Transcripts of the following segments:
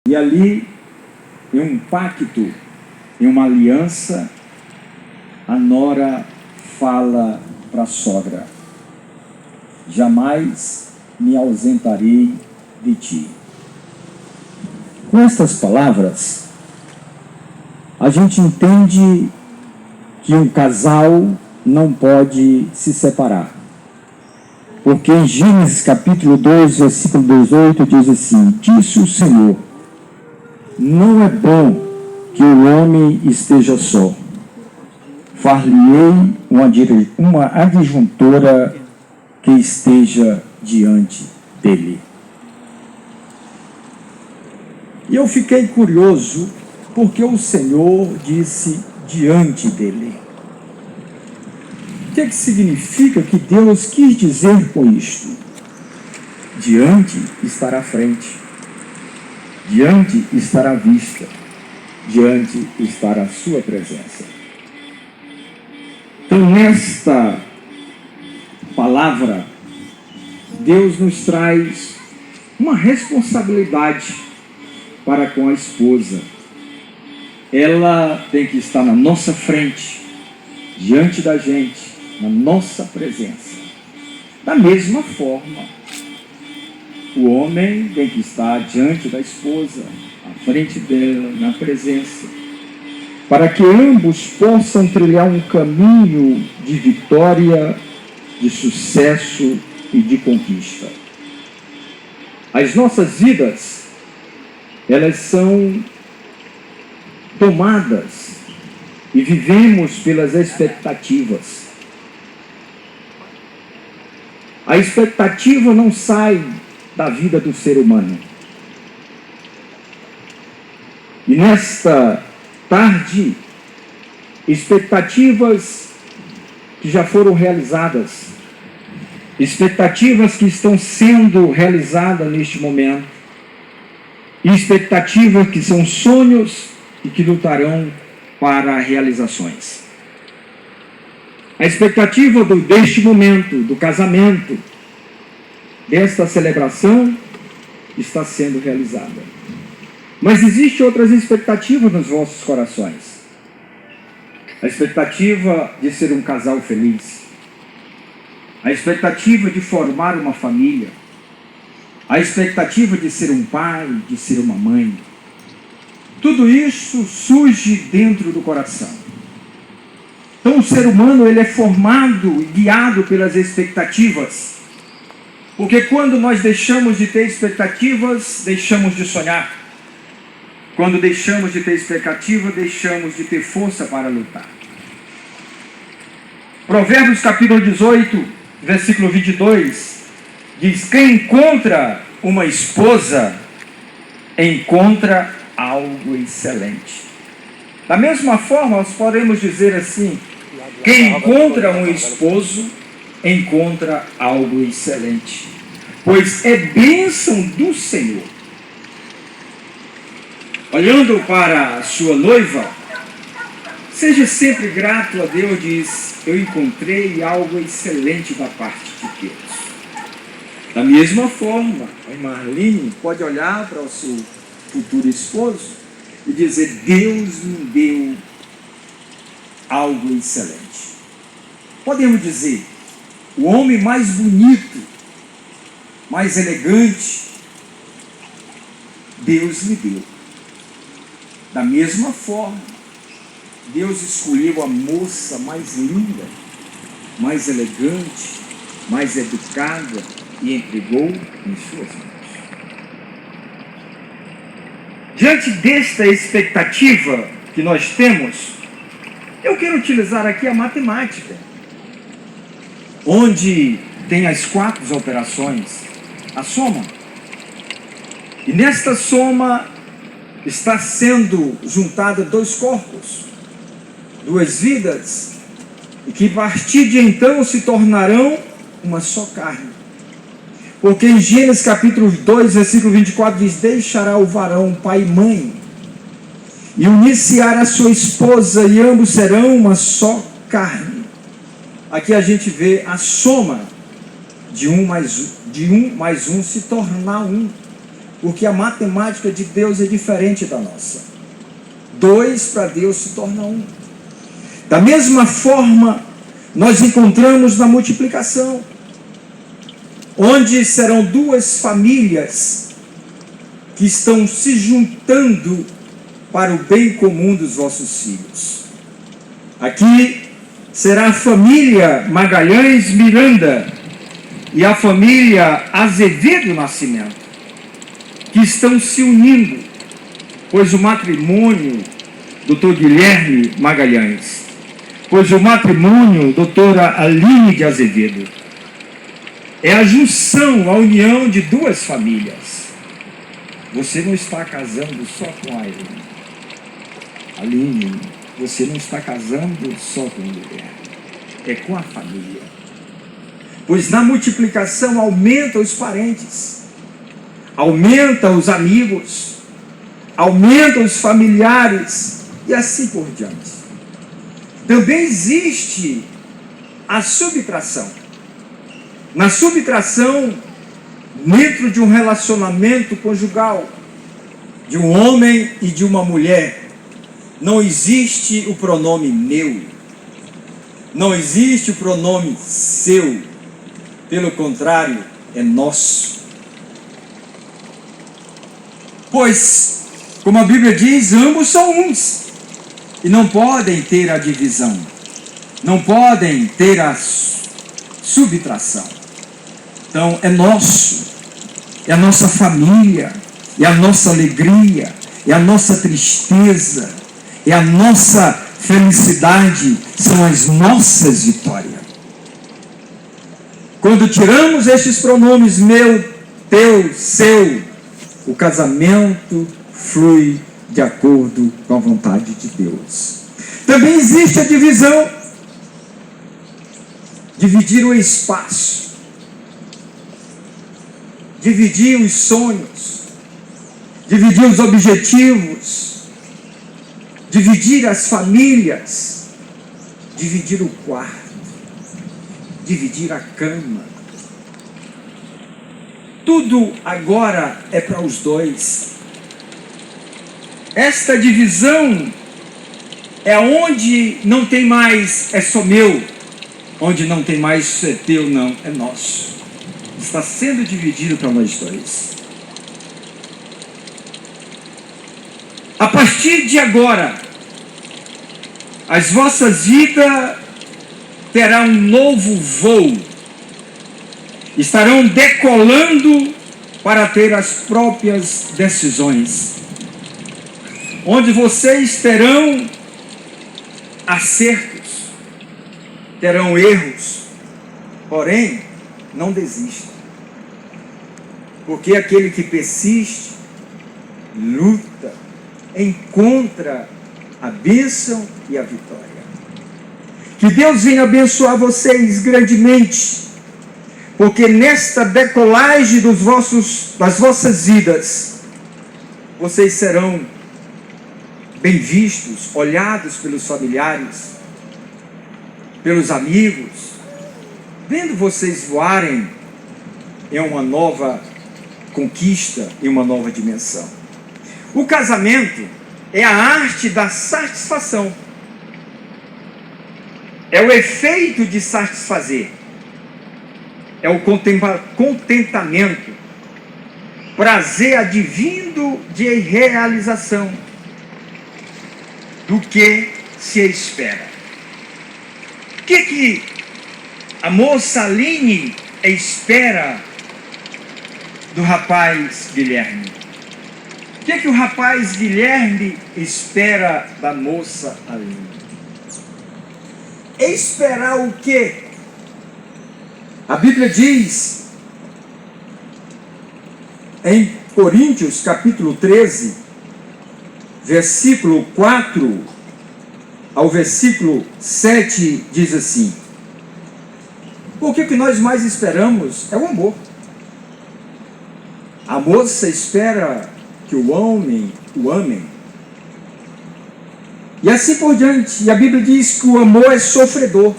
E ali, em um pacto, em uma aliança, a nora fala para a sogra: jamais me ausentarei de ti. Com estas palavras, a gente entende que um casal não pode se separar. Porque em Gênesis capítulo 2, versículo 18, diz assim: disse o Senhor, não é bom que o homem esteja só. Far-lhe-ei uma adjuntora que esteja diante dele. E eu fiquei curioso, porque o Senhor disse diante dele. O que significa que Deus quis dizer com isto? Diante estará à frente, diante estará à vista, diante estará a sua presença. Então, nesta palavra, Deus nos traz uma responsabilidade para com a esposa. Ela tem que estar na nossa frente, diante da gente, na nossa presença. Da mesma forma, o homem tem que estar diante da esposa, à frente dela, na presença, para que ambos possam trilhar um caminho de vitória, de sucesso e de conquista. As nossas vidas, elas são tomadas e vivemos pelas expectativas. A expectativa não sai da vida do ser humano. E nesta tarde, expectativas que já foram realizadas, expectativas que estão sendo realizadas neste momento, e expectativas que são sonhos e que lutarão para realizações. A expectativa deste momento, do casamento, desta celebração, está sendo realizada. Mas existem outras expectativas nos vossos corações. A expectativa de ser um casal feliz. A expectativa de formar uma família. A expectativa de ser um pai, de ser uma mãe. Tudo isso surge dentro do coração. Então o ser humano, ele é formado e guiado pelas expectativas. Porque quando nós deixamos de ter expectativas, deixamos de sonhar. Quando deixamos de ter expectativa, deixamos de ter força para lutar. Provérbios capítulo 18, versículo 22, diz: quem encontra uma esposa, encontra algo excelente. Da mesma forma, nós podemos dizer assim: quem encontra um esposo, encontra algo excelente, pois é bênção do Senhor. Olhando para a sua noiva, seja sempre grato a Deus, diz: eu encontrei algo excelente da parte de Deus. Da mesma forma, a irmã Arline pode olhar para o seu futuro esposo e dizer: Deus me deu algo excelente. Podemos dizer, o homem mais bonito, mais elegante, Deus lhe deu. Da mesma forma, Deus escolheu a moça mais linda, mais elegante, mais educada e entregou em suas mãos. Diante desta expectativa que nós temos, eu quero utilizar aqui a matemática, onde tem as 4 operações, a soma. E nesta soma está sendo juntada 2 corpos, 2 vidas, e que a partir de então se tornarão uma só carne. Porque em Gênesis capítulo 2, versículo 24 diz: deixará o varão pai e mãe, e unir-se-á a sua esposa, e ambos serão uma só carne. Aqui a gente vê a soma de um mais um se tornar um. porque a matemática de Deus é diferente da nossa. 2 para Deus se torna 1. Da mesma forma, nós encontramos na multiplicação, onde serão 2 famílias que estão se juntando para o bem comum dos vossos filhos. Aqui será a família Magalhães Miranda e a família Azevedo Nascimento, que estão se unindo, pois o matrimônio Dr. Guilherme Magalhães, pois o matrimônio doutora Aline de Azevedo, é a junção, a união de 2 famílias. Você não está casando só com a Aline, você não está casando só com o Guilherme, é com a família. Pois na multiplicação aumenta os parentes, aumenta os amigos, aumenta os familiares e assim por diante. Também existe a subtração. Na subtração, dentro de um relacionamento conjugal, de um homem e de uma mulher, não existe o pronome meu, não existe o pronome seu, pelo contrário, é nosso. Pois, como a Bíblia diz, ambos são uns, e não podem ter a divisão, não podem ter a subtração. Então, é nosso, é a nossa família, é a nossa alegria, é a nossa tristeza, é a nossa felicidade, são as nossas vitórias. Quando tiramos estes pronomes meu, teu, seu, o casamento flui de acordo com a vontade de Deus. Também existe a divisão. Dividir o espaço, dividir os sonhos, dividir os objetivos, dividir as famílias, dividir o quarto, dividir a cama. Tudo agora é para os 2. Esta divisão é onde não tem mais é só meu, onde não tem mais é teu, não, é nosso. Está sendo dividido para nós 2. A partir de agora, as vossas vidas terão um novo voo. Estarão decolando para ter as próprias decisões, onde vocês terão acertos, terão erros, porém, não desista, porque aquele que persiste, luta, encontra a bênção e a vitória. Que Deus venha abençoar vocês grandemente, porque nesta decolagem das vossas vidas, vocês serão bem vistos, olhados pelos familiares, pelos amigos, vendo vocês voarem em uma nova conquista, em uma nova dimensão. O casamento é a arte da satisfação, é o efeito de satisfazer, é o contentamento, prazer advindo de realização do que se espera. O que a moça Aline espera do rapaz Guilherme? O que o rapaz Guilherme espera da moça Aline? Esperar o quê? A Bíblia diz em Coríntios capítulo 13, versículo 4 ao versículo 7, diz assim: o que nós mais esperamos é o amor. A moça espera que o homem o amem. E assim por diante. E a Bíblia diz que o amor é sofredor.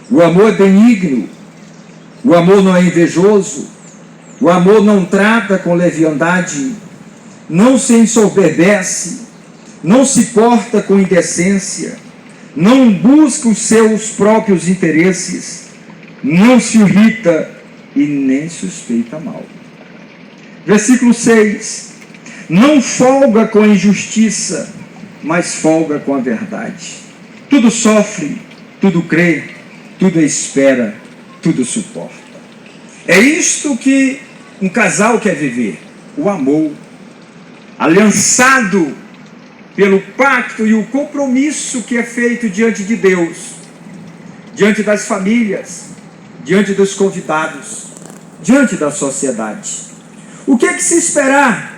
O amor é benigno. O amor não é invejoso. O amor não trata com leviandade, não se ensoberbece, não se porta com indecência, não busca os seus próprios interesses, não se irrita e nem suspeita mal. Versículo 6. Não folga com a injustiça, mas folga com a verdade. Tudo sofre, tudo crê, tudo espera, tudo suporta. É isto que um casal quer viver: o amor, aliançado pelo pacto e o compromisso que é feito diante de Deus, diante das famílias, diante dos convidados, diante da sociedade. O que é que se esperar?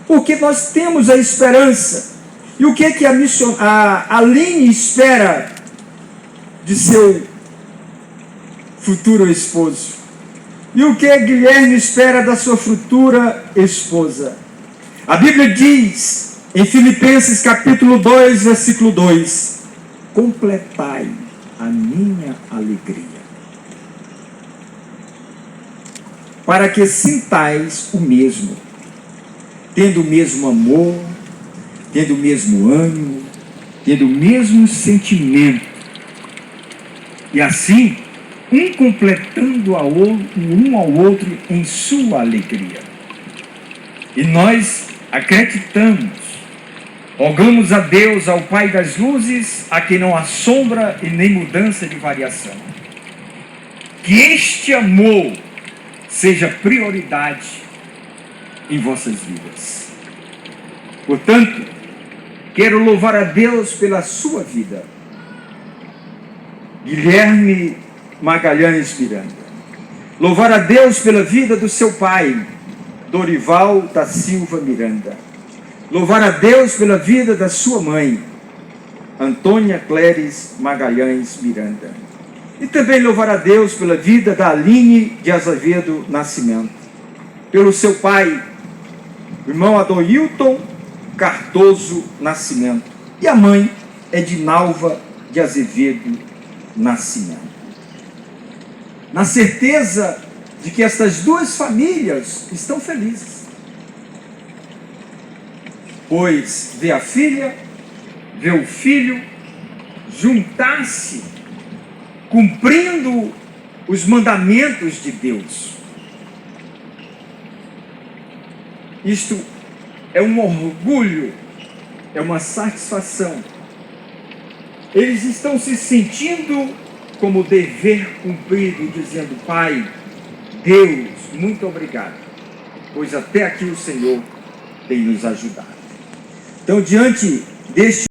Porque nós temos a esperança. E o que é que a Aline espera de seu futuro esposo? E o que Guilherme espera da sua futura esposa? A Bíblia diz, em Filipenses capítulo 2, versículo 2, completai a minha alegria, para que sintais o mesmo, tendo o mesmo amor, tendo o mesmo ânimo, tendo o mesmo sentimento, e assim, um completando um ao outro em sua alegria. E nós acreditamos, rogamos a Deus, ao Pai das luzes, a quem não há sombra e nem mudança de variação, que este amor seja prioridade em vossas vidas. Portanto, quero louvar a Deus pela sua vida, Guilherme Magalhães Miranda. Louvar a Deus pela vida do seu pai, Dorival da Silva Miranda. Louvar a Deus pela vida da sua mãe, Antônia Cléris Magalhães Miranda. E também louvar a Deus pela vida da Aline de Azevedo Nascimento. Pelo seu pai, o irmão Adoilton Cardoso Nascimento. E a mãe, Edinalva de Azevedo Nascimento. Na certeza de que estas duas famílias estão felizes, pois vê a filha, vê o filho juntar-se, cumprindo os mandamentos de Deus. Isto é um orgulho, é uma satisfação. Eles estão se sentindo como dever cumprido, dizendo: Pai, Deus, muito obrigado, pois até aqui o Senhor tem nos ajudado. Então, diante deste